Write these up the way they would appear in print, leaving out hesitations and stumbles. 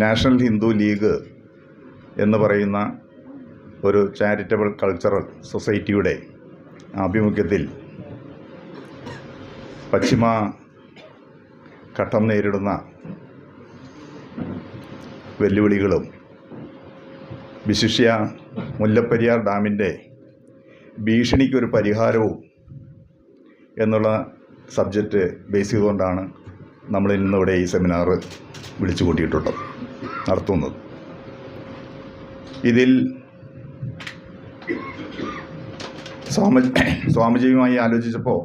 National Hindu league എന്ന് പറയുന്ന ഒരു ചാരിറ്റബിൾ കൾച്ചറൽ സൊസൈറ്റിയുടെ ആഭിമുഖ്യത്തിൽ പശ്ചിമ ഘട്ടം നേരിടുന്ന വെല്ലുവിളികളും വിശിഷ്യ മുല്ലപ്പെരിയാർ ഡാമിൻ്റെ ഭീഷണിക്കൊരു പരിഹാരവും എന്നുള്ള സബ്ജക്റ്റ് ബേസ് ചെയ്തുകൊണ്ടാണ് നമ്മൾ ഇന്നിവിടെ ഈ സെമിനാർ വിളിച്ചു കൂട്ടിയിട്ടുള്ളത് നടത്തുന്നത്. ഇതിൽ സ്വാമിജിയുമായി ആലോചിച്ചപ്പോൾ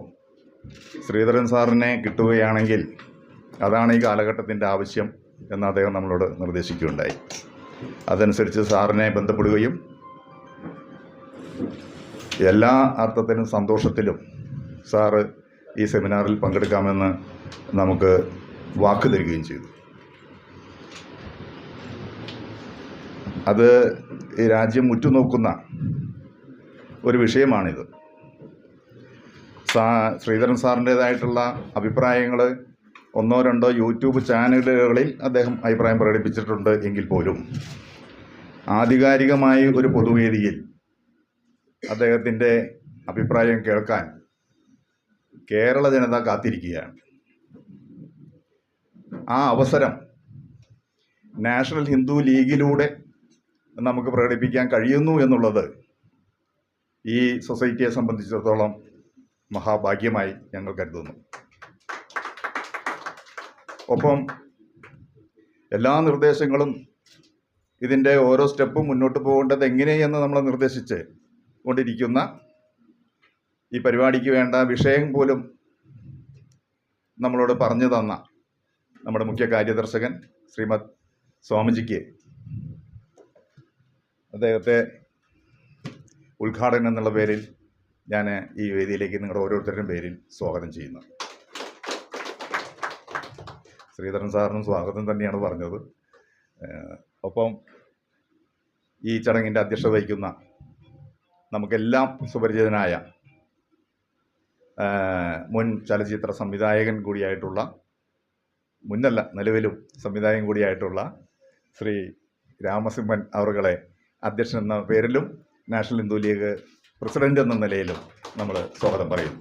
ശ്രീധരൻ സാറിനെ കിട്ടുകയാണെങ്കിൽ അതാണ് ഈ കാലഘട്ടത്തിൻ്റെ ആവശ്യം എന്ന് അദ്ദേഹം നമ്മളോട് നിർദ്ദേശിക്കുകയുണ്ടായി. അതനുസരിച്ച് സാറിനെ ബന്ധപ്പെടുകയും എല്ലാ അർത്ഥത്തിലും സന്തോഷത്തിലും സാറ് ഈ സെമിനാറിൽ പങ്കെടുക്കാമെന്ന് നമുക്ക് വാക്ക് തരികയും ചെയ്തു. അത് ഈ രാജ്യം ഉറ്റുനോക്കുന്ന ഒരു വിഷയമാണിത്. ശ്രീധരൻ സാറിൻ്റേതായിട്ടുള്ള അഭിപ്രായങ്ങൾ ഒന്നോ രണ്ടോ യൂട്യൂബ് ചാനലുകളിൽ അദ്ദേഹം അഭിപ്രായം പ്രകടിപ്പിച്ചിട്ടുണ്ട് എങ്കിൽ പോലും ആധികാരികമായി ഒരു പൊതുവേദിയിൽ അദ്ദേഹത്തിൻ്റെ അഭിപ്രായം കേൾക്കാൻ കേരള ജനത കാത്തിരിക്കുകയാണ്. ആ അവസരം നാഷണൽ ഹിന്ദു ലീഗിലൂടെ നമുക്ക് പ്രകടിപ്പിക്കാൻ കഴിയുന്നു എന്നുള്ളത് ഈ സൊസൈറ്റിയെ സംബന്ധിച്ചിടത്തോളം മഹാഭാഗ്യമായി ഞങ്ങൾ കരുതുന്നു. ഒപ്പം എല്ലാ നിർദ്ദേശങ്ങളും ഇതിൻ്റെ ഓരോ സ്റ്റെപ്പും മുന്നോട്ട് പോകേണ്ടത് എങ്ങനെയെന്ന് നമ്മൾ നിർദ്ദേശിച്ച് കൊണ്ടിരിക്കുന്ന ഈ പരിപാടിക്ക് വേണ്ട വിഷയം പോലും നമ്മളോട് പറഞ്ഞു തന്ന നമ്മുടെ മുഖ്യ കാര്യദർശകൻ ശ്രീമദ് സ്വാമിജിക്ക് അദ്ദേഹത്തെ ഉദ്ഘാടനം എന്നുള്ള പേരിൽ ഞാൻ ഈ വേദിയിലേക്ക് നിങ്ങളുടെ ഓരോരുത്തരുടെയും പേരിൽ സ്വാഗതം ചെയ്യുന്നു. ശ്രീധരൻ സാറിനും സ്വാഗതം തന്നെയാണ് പറഞ്ഞത്. ഒപ്പം ഈ ചടങ്ങിൻ്റെ അധ്യക്ഷത വഹിക്കുന്ന നമുക്കെല്ലാം സുപരിചിതനായ മുൻ ചലച്ചിത്ര സംവിധായകൻ കൂടിയായിട്ടുള്ള, മുന്നല്ല നിലവിലും സംവിധായകൻ കൂടിയായിട്ടുള്ള ശ്രീ രാമസിംഹൻ അവറുകളെ അധ്യക്ഷൻ എന്ന പേരിലും നാഷണൽ ഹിന്ദു ലീഗ് പ്രസിഡന്റ് എന്ന നിലയിലും നമ്മൾ സ്വാഗതം പറയുന്നു.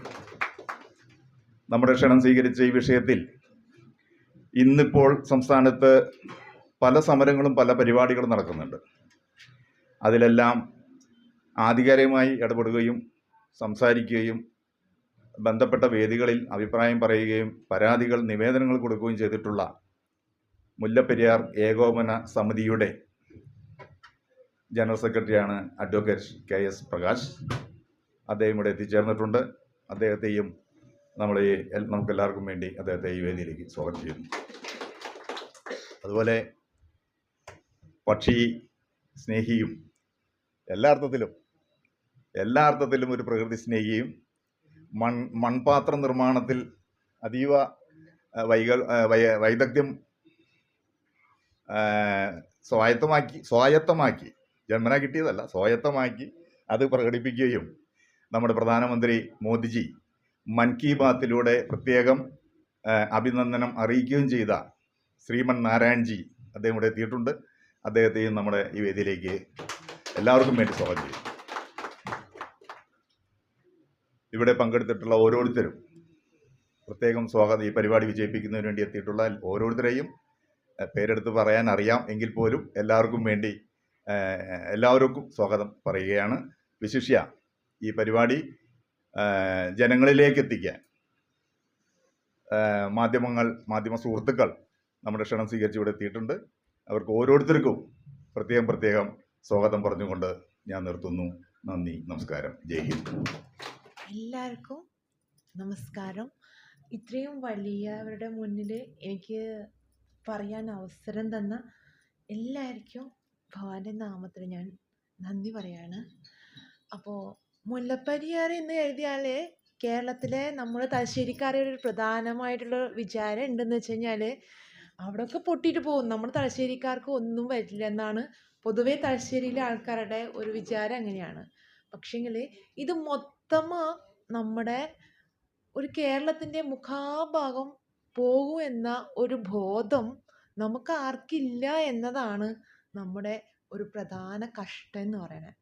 നമ്മുടെ ക്ഷണം സ്വീകരിച്ച ഈ വിഷയത്തിൽ ഇന്നിപ്പോൾ സംസ്ഥാനത്ത് പല സമരങ്ങളും പല പരിപാടികളും നടക്കുന്നുണ്ട്. അതിലെല്ലാം ആധികാരികമായി ഇടപെടുകയും സംസാരിക്കുകയും ബന്ധപ്പെട്ട വേദികളിൽ അഭിപ്രായം പറയുകയും പരാതികൾ നിവേദനങ്ങൾ കൊടുക്കുകയും ചെയ്തിട്ടുള്ള മുല്ലപ്പെരിയാർ ഏകോപന സമിതിയുടെ ജനറൽ സെക്രട്ടറിയാണ് അഡ്വക്കേറ്റ് KS പ്രകാശ്. അദ്ദേഹം ഇവിടെ എത്തിച്ചേർന്നിട്ടുണ്ട്. അദ്ദേഹത്തെയും നമുക്കെല്ലാവർക്കും വേണ്ടി അദ്ദേഹത്തെ ഈ വേദിയിലേക്ക് സ്വാഗതം ചെയ്യുന്നു. അതുപോലെ പക്ഷി സ്നേഹിയും എല്ലാ അർത്ഥത്തിലും ഒരു പ്രകൃതി സ്നേഹിയും മൺപാത്ര നിർമ്മാണത്തിൽ അതീവ വൈദഗ്ധ്യം സ്വായത്തമാക്കി ജന്മന കിട്ടിയതല്ല, സ്വായത്തമാക്കി അത് പ്രകടിപ്പിക്കുകയും നമ്മുടെ പ്രധാനമന്ത്രി മോദിജി മൻ കി ബാത്തിലൂടെ പ്രത്യേകം അഭിനന്ദനം അറിയിക്കുകയും ചെയ്ത ശ്രീമൻ നാരായൺജി അദ്ദേഹം ഇവിടെ എത്തിയിട്ടുണ്ട്. അദ്ദേഹത്തെയും നമ്മുടെ ഈ വേദിയിലേക്ക് എല്ലാവർക്കും വേണ്ടി സ്വാഗതം ചെയ്യും. ഇവിടെ പങ്കെടുത്തിട്ടുള്ള ഓരോരുത്തരും പ്രത്യേകം സ്വാഗതം. ഈ പരിപാടി വിജയിപ്പിക്കുന്നതിന് വേണ്ടി എത്തിയിട്ടുള്ള ഓരോരുത്തരെയും പേരെടുത്ത് പറയാൻ അറിയാം എങ്കിൽ പോലും എല്ലാവർക്കും സ്വാഗതം പറയുകയാണ്. വിശിഷ്യ ഈ പരിപാടി ജനങ്ങളിലേക്ക് എത്തിക്കാൻ മാധ്യമ സുഹൃത്തുക്കൾ നമ്മുടെ ക്ഷണം സ്വീകരിച്ച് ഇവിടെ എത്തിയിട്ടുണ്ട്. അവർക്ക് ഓരോരുത്തർക്കും പ്രത്യേകം സ്വാഗതം പറഞ്ഞുകൊണ്ട് ഞാൻ നിർത്തുന്നു. നന്ദി, നമസ്കാരം, ജയ് ഹിന്ദ്. എല്ലാവർക്കും നമസ്കാരം. ഇത്രയും വലിയവരുടെ മുന്നിൽ എനിക്ക് പറയാൻ അവസരം തന്ന എല്ലാവർക്കും ഭഗവാന്റെ നാമത്തിൽ ഞാൻ നന്ദി പറയാണ്. അപ്പോൾ മുല്ലപ്പെരിയാർ എന്ന് എഴുതിയാൽ കേരളത്തിലെ നമ്മൾ തലശ്ശേരിക്കാരുടെ ഒരു പ്രധാനമായിട്ടുള്ള വിചാരം ഉണ്ടെന്ന് വെച്ച് കഴിഞ്ഞാൽ അവിടെയൊക്കെ പൊട്ടിയിട്ട് പോകും, നമ്മൾ തലശ്ശേരിക്കാർക്ക് ഒന്നും വരില്ല എന്നാണ് പൊതുവേ തലശ്ശേരിയിലെ ആൾക്കാരുടെ ഒരു വിചാരം അങ്ങനെയാണ്. പക്ഷേങ്കിൽ ഇത് മൊത്തமாக നമ്മുടെ ഒരു കേരളത്തിൻ്റെ മുഖാഭാഗം പോകും എന്ന ഒരു ബോധം നമുക്ക് ആർക്കില്ല എന്നതാണ് നമ്മുടെ ഒരു പ്രധാന കഷ്ടം എന്ന് പറയുന്നത്.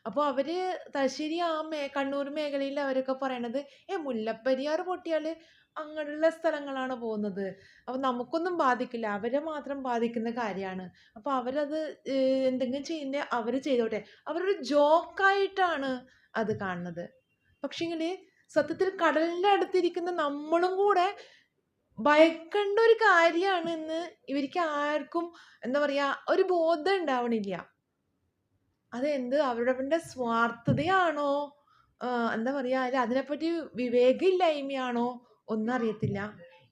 അപ്പോൾ അവർ തലശ്ശേരി കണ്ണൂർ മേഖലയിൽ അവരൊക്കെ പറയണത് മുല്ലപ്പെരിയാർ പൊട്ടിയാൽ അങ്ങനെയുള്ള സ്ഥലങ്ങളാണ് പോകുന്നത്, അപ്പോൾ നമുക്കൊന്നും ബാധിക്കില്ല, അവരെ മാത്രം ബാധിക്കുന്ന കാര്യമാണ്, അപ്പോൾ അവരത് എന്തെങ്കിലും ചെയ്യുന്നത് അവർ ചെയ്തോട്ടെ, അവരൊരു ജോക്കായിട്ടാണ് അത് കാണുന്നത്. പക്ഷേങ്കിൽ സത്യത്തിൽ കടലിൻ്റെ അടുത്തിരിക്കുന്ന നമ്മളും കൂടെ ഭയക്കേണ്ട ഒരു കാര്യമാണ് എന്ന് ഇവർക്ക് ആർക്കും എന്താ പറയുക ഒരു ബോധം ഉണ്ടാവണില്ല. അതെന്ത് അവരുടെ സ്വാർത്ഥതയാണോ എന്താ പറയുക അല്ല അതിനെപ്പറ്റി വിവേകമില്ലായ്മയാണോ ഒന്നും അറിയത്തില്ല.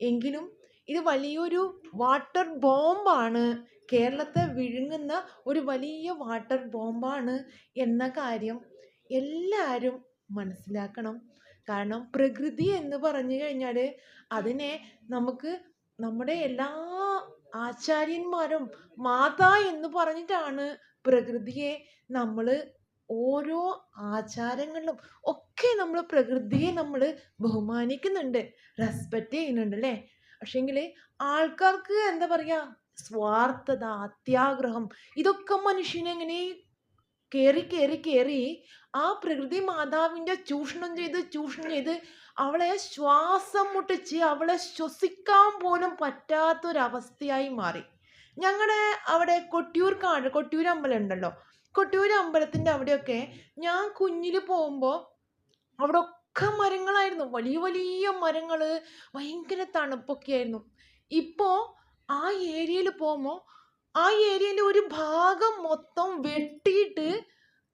എങ്കിലും ഇത് വലിയൊരു വാട്ടർ ബോംബാണ്, കേരളത്തെ വിഴുങ്ങുന്ന ഒരു വലിയ വാട്ടർ ബോംബാണ് എന്ന കാര്യം എല്ലാവരും മനസ്സിലാക്കണം. കാരണം പ്രകൃതി എന്ന് പറഞ്ഞു കഴിഞ്ഞാൽ അതിനെ നമുക്ക് നമ്മുടെ എല്ലാ ആചാര്യന്മാരും മാതാ എന്ന് പറഞ്ഞിട്ടാണ് പ്രകൃതിയെ നമ്മൾ ഓരോ ആചാരങ്ങളിലും ഒക്കെ നമ്മൾ പ്രകൃതിയെ നമ്മൾ ബഹുമാനിക്കുന്നുണ്ട്, റെസ്പെക്റ്റ് ചെയ്യുന്നുണ്ട് അല്ലേ. പക്ഷേങ്കിൽ ആൾക്കാർക്ക് എന്താ പറയുക സ്വാർത്ഥത, അത്യാഗ്രഹം, ഇതൊക്കെ മനുഷ്യനെങ്ങനെ കയറി കയറി കയറി ആ പ്രകൃതി മാതാവിൻ്റെ ചൂഷണം ചെയ്ത് അവളെ ശ്വാസം മുട്ടിച്ച് അവളെ ശ്വസിക്കാൻ പോലും പറ്റാത്തൊരവസ്ഥയായി മാറി. ഞങ്ങളുടെ അവിടെ കൊട്ടിയൂർ അമ്പലം ഉണ്ടല്ലോ, കൊട്ടിയൂർ അമ്പലത്തിൻ്റെ അവിടെയൊക്കെ ഞാൻ കുഞ്ഞിൽ പോകുമ്പോൾ അവിടെ ഒക്കെ മരങ്ങളായിരുന്നു, വലിയ വലിയ മരങ്ങൾ, ഭയങ്കര തണുപ്പൊക്കെ ആയിരുന്നു. ഇപ്പോൾ ആ ഏരിയയിൽ പോകുമ്പോൾ ആ ഏരിയയിലെ ഒരു ഭാഗം മൊത്തം വെട്ടിയിട്ട്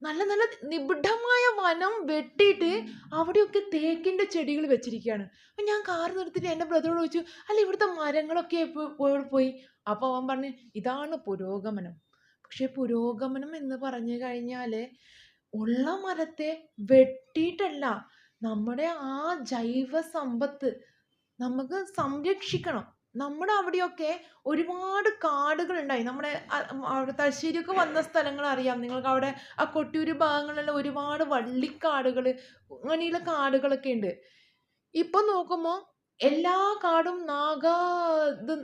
നല്ല നല്ല നിബിഡമായ വനം വെട്ടിയിട്ട് അവിടെയൊക്കെ തേക്കിൻ്റെ ചെടികൾ വെച്ചിരിക്കുകയാണ്. അപ്പം ഞാൻ കാർ നിർത്തിയിട്ട് എൻ്റെ ബ്രദറോട് ചോദിച്ചു, അല്ല ഇവിടുത്തെ മരങ്ങളൊക്കെ പോയി? അപ്പോൾ അവൻ പറഞ്ഞു ഇതാണ് പുരോഗമനം. പക്ഷെ പുരോഗമനം എന്ന് പറഞ്ഞു കഴിഞ്ഞാൽ ഉള്ള മരത്തെ വെട്ടിയിട്ടല്ല, നമ്മുടെ ആ ജൈവ സമ്പത്ത് നമുക്ക് സംരക്ഷിക്കണം. നമ്മുടെ അവിടെയൊക്കെ ഒരുപാട് കാടുകളുണ്ടായി. നമ്മുടെ അവിടെ തലശ്ശേരിയൊക്കെ വന്ന സ്ഥലങ്ങൾ അറിയാം നിങ്ങൾക്ക്. അവിടെ ആ കൊട്ടിയൂർ ഭാഗങ്ങളിലെല്ലാം ഒരുപാട് വള്ളിക്കാടുകൾ, അങ്ങനെയുള്ള കാടുകളൊക്കെ ഉണ്ട്. ഇപ്പം നോക്കുമ്പോൾ എല്ലാ കാടും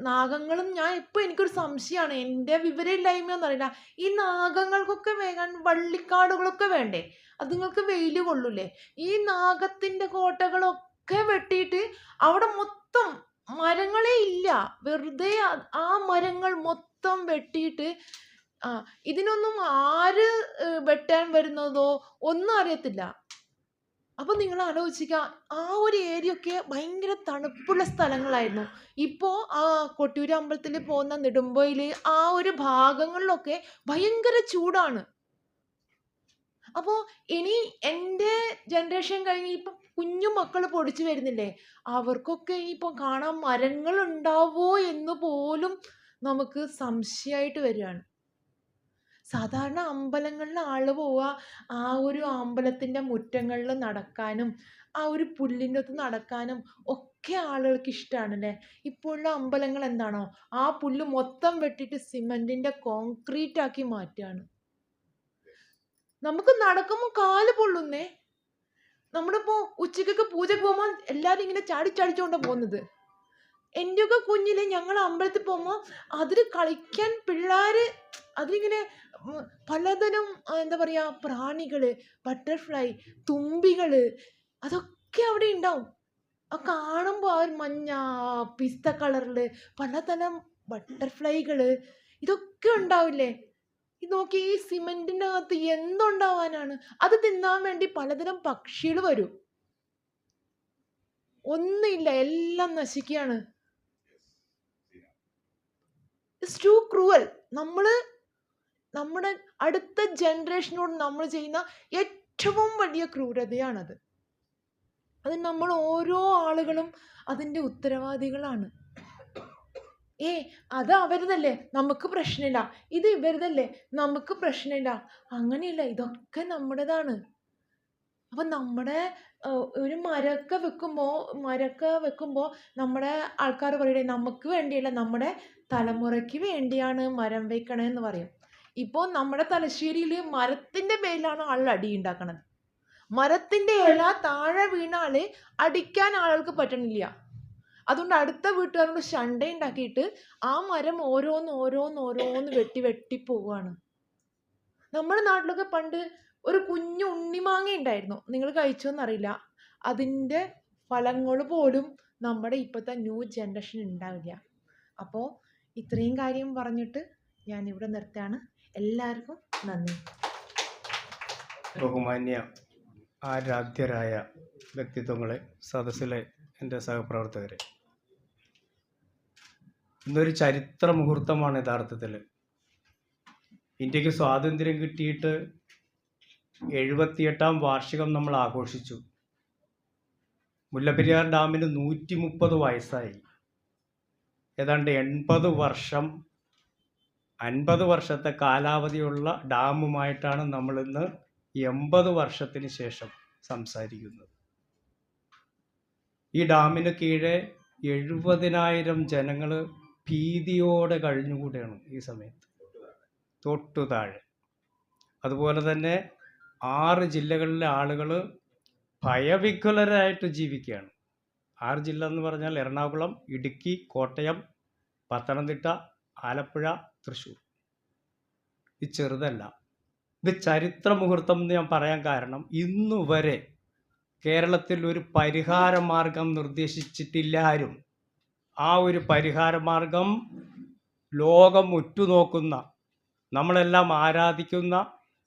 നാഗങ്ങളും ഇപ്പോൾ എനിക്കൊരു സംശയമാണ്, എൻ്റെ വിവരമില്ലായ്മയൊന്നും അറിയില്ല, ഈ നാഗങ്ങൾക്കൊക്കെ വേഗം വള്ളിക്കാടുകളൊക്കെ വേണ്ടേ? അതുങ്ങൾക്ക് വെയിൽ കൊള്ളൂലേ? ഈ നാഗത്തിൻ്റെ കോട്ടകളൊക്കെ വെട്ടിയിട്ട് അവിടെ മൊത്തം മരങ്ങളേ ഇല്ല, വെറുതെ ആ മരങ്ങൾ മൊത്തം വെട്ടിയിട്ട് ഇതിനൊന്നും ആര് വെട്ടാൻ വരുന്നതോ ഒന്നും അറിയത്തില്ല. അപ്പോൾ നിങ്ങൾ ആലോചിക്കുക, ആ ഒരു ഏരിയയൊക്കെ ഭയങ്കര തണുപ്പുള്ള സ്ഥലങ്ങളായിരുന്നു. ഇപ്പോൾ ആ കൊട്ടിയൂർ അമ്പലത്തിൽ പോകുന്ന നെടുമ്പൊയിൽ ആ ഒരു ഭാഗങ്ങളിലൊക്കെ ഭയങ്കര ചൂടാണ്. അപ്പോൾ ഇനി എൻ്റെ ജനറേഷൻ കഴിഞ്ഞ് ഇപ്പം കുഞ്ഞു മക്കൾ പൊടിച്ചു വരുന്നില്ലേ, അവർക്കൊക്കെ ഇനിയിപ്പോൾ കാണാൻ മരങ്ങൾ ഉണ്ടാവുമോ എന്ന് പോലും നമുക്ക് സംശയമായിട്ട് വരികയാണ്. സാധാരണ അമ്പലങ്ങളിൽ ആൾ പോവുക ആ ഒരു അമ്പലത്തിൻ്റെ മുറ്റങ്ങളിൽ നടക്കാനും ആ ഒരു പുല്ലിൻ്റെ അകത്ത് നടക്കാനും ഒക്കെ ആളുകൾക്ക് ഇഷ്ടമാണല്ലേ. ഇപ്പോഴുള്ള അമ്പലങ്ങൾ എന്താണോ ആ പുല്ല് മൊത്തം വെട്ടിയിട്ട് സിമെൻറ്റിൻ്റെ കോൺക്രീറ്റ് ആക്കി മാറ്റുകയാണ്. നമുക്ക് നടക്കുമ്പോൾ കാല് പൊള്ളുന്നേ. നമ്മളിപ്പോൾ ഉച്ചക്കൊക്കെ പൂജയ്ക്ക് പോകുമ്പോൾ എല്ലാവരും ഇങ്ങനെ ചാടിച്ചോണ്ടാണ് പോകുന്നത്. എൻ്റെയൊക്കെ കുഞ്ഞിൽ ഞങ്ങൾ അമ്പലത്തിൽ പോകുമ്പോൾ അതിൽ കളിക്കാൻ പിള്ളേർ അതിലിങ്ങനെ പലതരം എന്താ പറയുക പ്രാണികൾ, ബട്ടർഫ്ലൈ, തുമ്പികൾ, അതൊക്കെ അവിടെ ഉണ്ടാവും. ആ കാണുമ്പോൾ ആ ഒരു മഞ്ഞ പിസ്ത കളറിൽ പലതരം ബട്ടർഫ്ലൈകൾ ഇതൊക്കെ ഉണ്ടാവില്ലേ. ഇത് നോക്കി, ഈ സിമെന്റിന്റെ അകത്ത് എന്തുണ്ടാവാനാണ്? അത് തിന്നാൻ വേണ്ടി പലതരം പക്ഷികൾ വരും. ഒന്നുമില്ല, എല്ലാം നശിക്കുകയാണ്. It's to cruel. നമ്മുടെ അടുത്ത ജനറേഷനോട് നമ്മൾ ചെയ്യുന്ന ഏറ്റവും വലിയ ക്രൂരതയാണത്. അത് നമ്മൾ ഓരോ ആളുകളും അതിൻ്റെ ഉത്തരവാദികളാണ്. അത് അവരുതല്ലേ, നമുക്ക് പ്രശ്നമില്ല. ഇത് ഇവരുതല്ലേ, നമുക്ക് പ്രശ്നമില്ല. അങ്ങനെയില്ല, ഇതൊക്കെ നമ്മുടേതാണ്. അപ്പം നമ്മുടെ ഒരു മരമൊക്കെ വെക്കുമ്പോൾ നമ്മുടെ ആൾക്കാർ പറയണേ നമുക്ക് വേണ്ടിയല്ല, നമ്മുടെ തലമുറയ്ക്ക് വേണ്ടിയാണ് മരം വെക്കണമെന്ന് പറയും. ഇപ്പോൾ നമ്മുടെ തലശ്ശേരിയിൽ മരത്തിൻ്റെ പേരിലാണ് ആൾ അടിയുണ്ടാക്കണത്. മരത്തിൻ്റെ ഇല താഴെ വീണാൽ അടിക്കാൻ ആളുകൾക്ക് പറ്റണില്ല. അതുകൊണ്ട് അടുത്ത വീട്ടുകാരോട് ശണ്ട ഉണ്ടാക്കിയിട്ട് ആ മരം ഓരോന്ന് വെട്ടി പോവുകയാണ്. നമ്മുടെ നാട്ടിലൊക്കെ പണ്ട് ഒരു കുഞ്ഞു ഉണ്ണിമാങ്ങ ഉണ്ടായിരുന്നു, നിങ്ങൾ കഴിച്ചോന്നറിയില്ല. അതിൻ്റെ ഫലങ്ങൾ പോലും നമ്മുടെ ഇപ്പോഴത്തെ ന്യൂ ജനറേഷൻ ഉണ്ടാവില്ല. അപ്പോൾ ഇത്രയും കാര്യം പറഞ്ഞിട്ട് ഞാൻ ഇവിടെ നിർത്തുകയാണ്. എല്ലാവർക്കും നന്ദി. ബഹുമാന്യ ആരാധ്യരായ വ്യക്തിത്വങ്ങളെ, സദസ്സിലെ എൻ്റെ സഹപ്രവർത്തകരെ, ഇന്നൊരു ചരിത്ര മുഹൂർത്തമാണ് യഥാർത്ഥത്തിൽ. ഇന്ത്യക്ക് സ്വാതന്ത്ര്യം കിട്ടിയിട്ട് 78ാം വാർഷികം നമ്മൾ ആഘോഷിച്ചു. മുല്ലപ്പെരിയാർ ഡാമിന് 130 വയസ്സായി. ഏതാണ്ട് 80 വർഷം 50 വർഷത്തെ കാലാവധിയുള്ള ഡാമുമായിട്ടാണ് നമ്മളിന്ന് 80 വർഷത്തിന് ശേഷം സംസാരിക്കുന്നത്. ഈ ഡാമിന് കീഴെ 70,000 ജനങ്ങൾ ഭീതിയോടെ കഴിഞ്ഞുകൂടെയാണ് ഈ സമയത്ത്, തൊട്ടു താഴെ. അതുപോലെ തന്നെ 6 ജില്ലകളിലെ ആളുകൾ ഭയവിഹ്വലരായിട്ട് ജീവിക്കുകയാണ്. 6 ജില്ല എന്ന് പറഞ്ഞാൽ എറണാകുളം, ഇടുക്കി, കോട്ടയം, പത്തനംതിട്ട, ആലപ്പുഴ, തൃശ്ശൂർ. ഇത് ചെറുതല്ല. ഇത് ചരിത്ര മുഹൂർത്തം എന്ന് ഞാൻ പറയാൻ കാരണം, ഇന്നുവരെ കേരളത്തിൽ ഒരു പരിഹാര മാർഗം നിർദ്ദേശിച്ചിട്ടില്ല ആരും. ആ ഒരു പരിഹാര മാർഗം ലോകം ഉറ്റുനോക്കുന്ന, നമ്മളെല്ലാം ആരാധിക്കുന്ന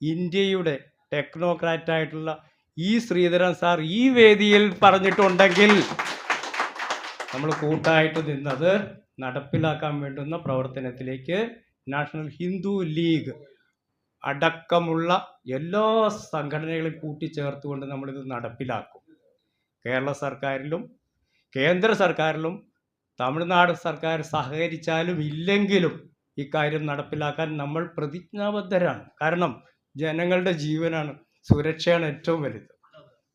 ഇന്ത്യയുടെ ടെക്നോക്രാറ്റായിട്ടുള്ള ഈ ശ്രീധരൻ സാർ ഈ വേദിയിൽ പറഞ്ഞിട്ടുണ്ടെങ്കിൽ നമ്മൾ കൂട്ടായിട്ട് നിന്നത് നടപ്പിലാക്കാൻ വേണ്ടുന്ന പ്രവർത്തനത്തിലേക്ക് നാഷണൽ ഹിന്ദു ലീഗ് അടക്കമുള്ള എല്ലാ സംഘടനകളെയും കൂട്ടിച്ചേർത്തുകൊണ്ട് നമ്മളിത് നടപ്പിലാക്കും. കേരള സർക്കാരിലും കേന്ദ്ര സർക്കാരിലും തമിഴ്നാട് സർക്കാർ സഹകരിച്ചാലും ഇല്ലെങ്കിലും ഇക്കാര്യം നടപ്പിലാക്കാൻ നമ്മൾ പ്രതിജ്ഞാബദ്ധരാണ്. കാരണം ജനങ്ങളുടെ ജീവനാണ്, സുരക്ഷയാണ് ഏറ്റവും വലുത്.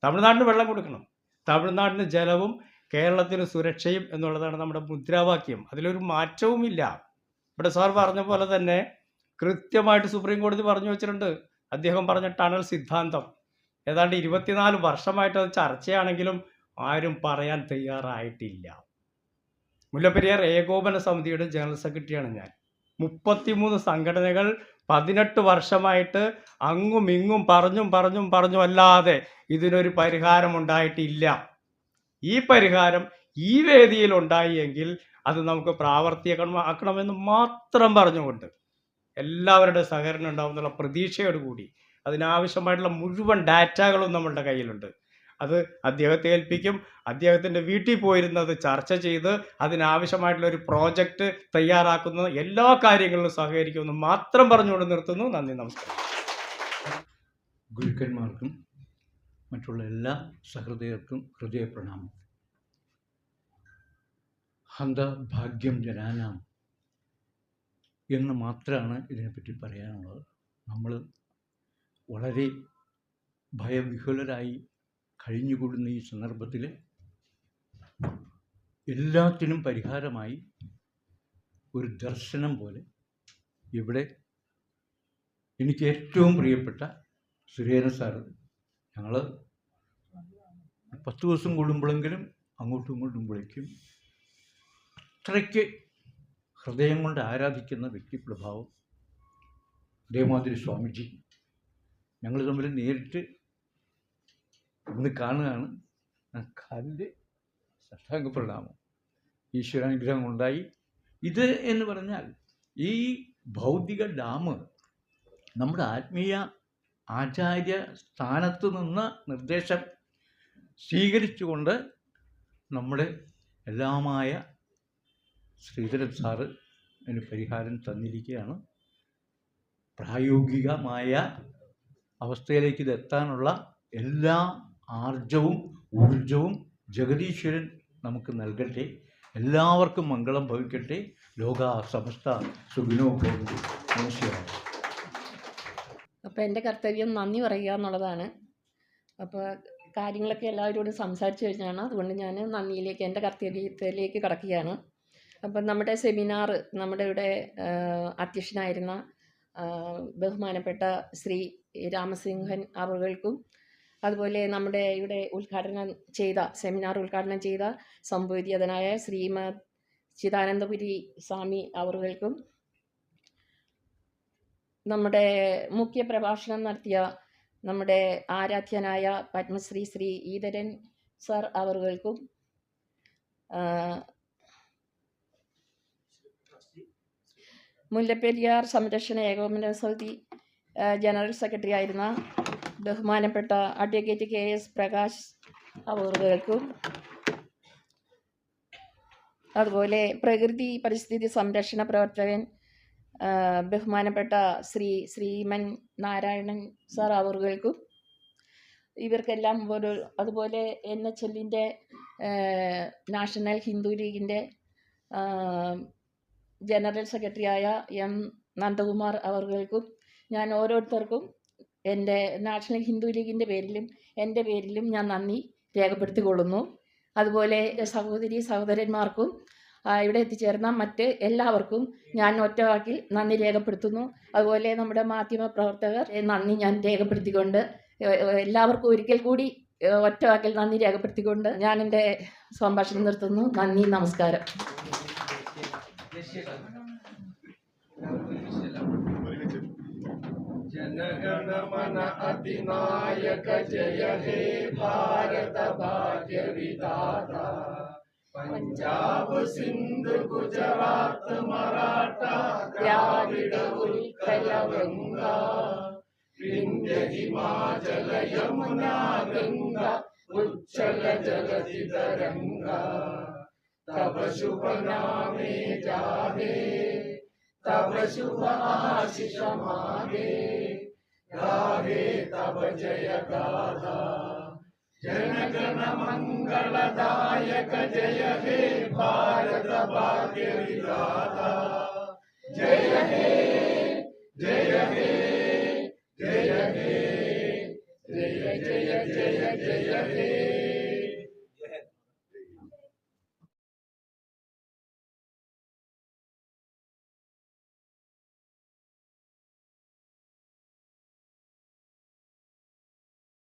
തമിഴ്നാടിന് വെള്ളം കൊടുക്കണം, തമിഴ്നാടിന് ജലവും കേരളത്തിന് സുരക്ഷയും എന്നുള്ളതാണ് നമ്മുടെ മുദ്രാവാക്യം. അതിലൊരു മാറ്റവുമില്ല. ഇവിടെ സാർ പറഞ്ഞ പോലെ തന്നെ കൃത്യമായിട്ട് സുപ്രീം കോടതി പറഞ്ഞു വെച്ചിട്ടുണ്ട്. അദ്ദേഹം പറഞ്ഞ ടണൽ സിദ്ധാന്തം ഏതാണ്ട് 24 വർഷമായിട്ട് അത് ചർച്ചയാണെങ്കിലും ആരും പറയാൻ തയ്യാറായിട്ടില്ല. മുല്ലപ്പെരിയാർ ഏകോപന സമിതിയുടെ ജനറൽ സെക്രട്ടറിയാണ് ഞാൻ. 33 സംഘടനകൾ 18 വർഷമായിട്ട് അങ്ങും ഇങ്ങും പറഞ്ഞും അല്ലാതെ ഇതിനൊരു പരിഹാരം ഉണ്ടായിട്ടില്ല. ഈ പരിഹാരം ഈ വേദിയിൽ ഉണ്ടായെങ്കിൽ അത് നമുക്ക് പ്രാവർത്തികമാക്കണമെന്ന് മാത്രം പറഞ്ഞുകൊണ്ട് എല്ലാവരുടെ സഹകരണം ഉണ്ടാവുന്നുള്ള പ്രതീക്ഷയോടുകൂടി അതിനാവശ്യമായിട്ടുള്ള മുഴുവൻ ഡാറ്റകളും നമ്മളുടെ കയ്യിലുണ്ട്. അത് അദ്ദേഹത്തെ ഏൽപ്പിക്കും. അദ്ദേഹത്തിൻ്റെ വീട്ടിൽ പോയിരുന്നത് ചർച്ച ചെയ്ത് അതിനാവശ്യമായിട്ടുള്ള ഒരു പ്രോജക്റ്റ് തയ്യാറാക്കുന്ന എല്ലാ കാര്യങ്ങളിലും സഹകരിക്കുമെന്ന് മാത്രം പറഞ്ഞുകൊണ്ട് നിർത്തുന്നു. നന്ദി, നമസ്കാരം. ഗുരുക്കന്മാർക്കും മറ്റുള്ള എല്ലാ സഹൃദയർക്കും ഹൃദയപ്രണാമം. ഹന്തഭാഗ്യം ജനാനാം എന്ന് മാത്രമാണ് ഇതിനെപ്പറ്റി പറയാനുള്ളത്. നമ്മൾ വളരെ ഭയവിഹ്വലരായി കഴിഞ്ഞുകൂടുന്ന ഈ സന്ദർഭത്തിൽ എല്ലാത്തിനും പരിഹാരമായി ഒരു ദർശനം പോലെ ഇവിടെ എനിക്ക് ഏറ്റവും പ്രിയപ്പെട്ട സുരേന്ദ്രൻ സാറ്, ഞങ്ങൾ 10 ദിവസം കൂടുമ്പോഴെങ്കിലും അങ്ങോട്ടും ഇങ്ങോട്ടും വിളിക്കും. അത്രയ്ക്ക് ഹൃദയം കൊണ്ട് ആരാധിക്കുന്ന വ്യക്തിപ്രഭാവം. അതേമാതിരി സ്വാമിജി, ഞങ്ങൾ തമ്മിൽ നേരിട്ട് ഇന്ന് കാണുകയാണ്. കാലിൻ്റെ സഷ്ടാംഗപ്രണാമം. ഈശ്വരാനുഗ്രഹം ഉണ്ടായി. ഇത് എന്ന് പറഞ്ഞാൽ ഈ ഭൗതിക ഡാം നമ്മുടെ ആത്മീയ ആചാര്യ സ്ഥാനത്ത് നിന്ന് നിർദ്ദേശം സ്വീകരിച്ചുകൊണ്ട് നമ്മുടെ എല്ലാമായ ശ്രീധരൻ സാറ് അതിന് പരിഹാരം തന്നിരിക്കുകയാണ്. പ്രായോഗികമായ അവസ്ഥയിലേക്ക് ഇതെത്താനുള്ള എല്ലാ ആർജവും ഊർജവും ജഗദീശ്വരൻ നമുക്ക് നൽകട്ടെ. എല്ലാവർക്കും മംഗളം ഭവിക്കട്ടെ. ലോക സമസ്ത സുഖിനോ ഭവന്തു. നമസ്കാരം. അപ്പോൾ എൻ്റെ കർത്തവ്യം നന്ദി പറയുക എന്നുള്ളതാണ്. അപ്പോൾ കാര്യങ്ങളൊക്കെ എല്ലാവരോടും സംസാരിച്ചു കഴിഞ്ഞാണ്. അതുകൊണ്ട് ഞാൻ നന്ദിയിലേക്ക്, എൻ്റെ കർത്തവ്യത്തിലേക്ക് കടക്കുകയാണ്. അപ്പം നമ്മുടെ സെമിനാർ, നമ്മുടെ ഇവിടെ അധ്യക്ഷനായിരുന്ന ബഹുമാനപ്പെട്ട ശ്രീ രാമസിംഹൻ അവർകൾക്കും അതുപോലെ നമ്മുടെ ഇവിടെ സെമിനാർ ഉദ്ഘാടനം ചെയ്ത സംബോധിതനായ ശ്രീമദ് ചിദാനന്ദപുരി സ്വാമി അവർകൾക്കും നമ്മുടെ മുഖ്യ പ്രഭാഷണം നടത്തിയ നമ്മുടെ ആരാധ്യനായ പത്മശ്രീ ശ്രീ ഈതരൻ സർ അവർകൾക്കും മുല്ലപ്പെരിയാർ സംരക്ഷണ ഏകോപന സമിതി ജനറൽ സെക്രട്ടറി ആയിരുന്ന ബഹുമാനപ്പെട്ട അഡ്വക്കേറ്റ് KS പ്രകാശ് അവർകൾക്കും അതുപോലെ പ്രകൃതി പരിസ്ഥിതി സംരക്ഷണ പ്രവർത്തകൻ ബഹുമാനപ്പെട്ട ശ്രീമൻ നാരായണൻ സാർ അവർകൾക്കും ഇവർക്കെല്ലാം അതുപോലെ NHLൻ്റെ നാഷണൽ ഹിന്ദു ലീഗിൻ്റെ ജനറൽ സെക്രട്ടറിയായ M നന്ദകുമാർ അവർകൾക്കും ഞാൻ ഓരോരുത്തർക്കും എൻ്റെ നാഷണൽ ഹിന്ദു ലീഗിൻ്റെ പേരിലും എൻ്റെ പേരിലും ഞാൻ നന്ദി രേഖപ്പെടുത്തിക്കൊള്ളുന്നു. അതുപോലെ സഹോദരി സഹോദരന്മാർക്കും ഇവിടെ എത്തിച്ചേർന്ന മറ്റ് എല്ലാവർക്കും ഞാൻ ഒറ്റവാക്കിൽ നന്ദി രേഖപ്പെടുത്തുന്നു. അതുപോലെ നമ്മുടെ മാധ്യമ പ്രവർത്തകർ നന്ദി ഞാൻ രേഖപ്പെടുത്തിക്കൊണ്ട് എല്ലാവർക്കും ഒരിക്കൽ കൂടി ഒറ്റവാക്കിൽ നന്ദി രേഖപ്പെടുത്തിക്കൊണ്ട് ഞാൻ എൻ്റെ സംഭാഷണം നിർത്തുന്നു. നന്ദി, നമസ്കാരം. जनगणमन अधिनायक जय हे भारत भाग्य विधाता पंजाब सिंध गुजरात मराठा द्राविड उत्कल गंगा विंध्य हिमाचल यमुना गंगा उच्चल जलधि तरंगा तब शुभ नामे जाहे तब शुभ आशीष मागे गाहे तब जय गाथा जनगण मंगलदायक जय हे भारत भाग्य विधाता जय हे जय हे जय हे जय जय जय जय हे